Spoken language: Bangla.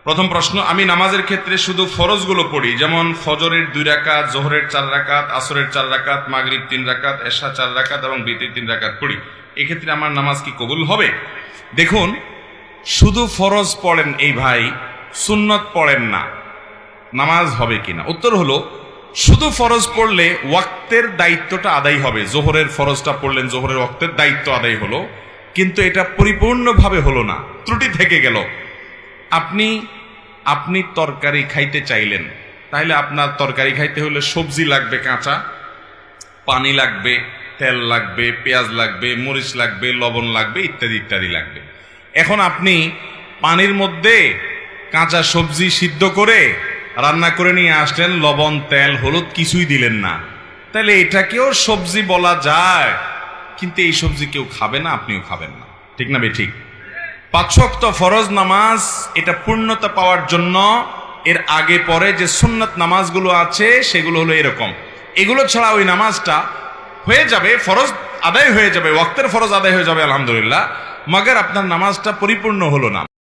প্রথম প্রশ্ন, আমি নামাজের ক্ষেত্রে শুধু ফরজগুলো পড়ি, যেমন ফজরের 2 রাকাত, জোহরের 4 রাকাত, আসরের 4 রাকাত, মাগরিব 3 রাকাত, এশা 4 রাকাত এবং বিতির 3 রাকাত পড়ি, এক্ষেত্রে আমার নামাজ কি কবুল হবে? দেখুন, শুধু ফরজ পড়েন এই ভাই, সুন্নত পড়েন না, নামাজ হবে কিনা? উত্তর হলো, শুধু ফরজ পড়লে ওয়াক্তের দায়িত্বটা আদায় হবে। জোহরের ফরজটা পড়লেন, জোহরের ওয়াক্তের দায়িত্ব আদায় হলো, কিন্তু এটা পরিপূর্ণভাবে হলো না, ত্রুটি থেকে গেল। আপনি তরকারি খাইতে চাইলেন, তাহলে আপনার তরকারি খাইতে হলে সবজি লাগবে কাঁচা, পানি লাগবে, তেল লাগবে, পেঁয়াজ লাগবে, মরিচ লাগবে, লবণ লাগবে, ইত্যাদি ইত্যাদি লাগবে। এখন আপনি পানির মধ্যে কাঁচা সবজি সিদ্ধ করে রান্না করে নিয়ে আসলেন, লবণ, তেল, হলুদ কিছুই দিলেন না, তাহলে এটাকেও সবজি বলা যায়, কিন্তু এই সবজি কেউ খাবে না, আপনিও খাবেন না, ঠিক না? ঠিক। 5 ওয়াক্ত ফরজ নামাজ এটা পূর্ণতা পাওয়ার জন্য এর আগে পরে যে সুন্নত নামাজগুলো আছে সেগুলো হলো এরকম। এগুলো ছাড়া ওই নামাজটা হয়ে যাবে, ফরজ আদায় হয়ে যাবে, ওয়াক্তের ফরজ আদায় হয়ে যাবে আলহামদুলিল্লাহ, মাগার আপনার নামাজটা পরিপূর্ণ হলো না।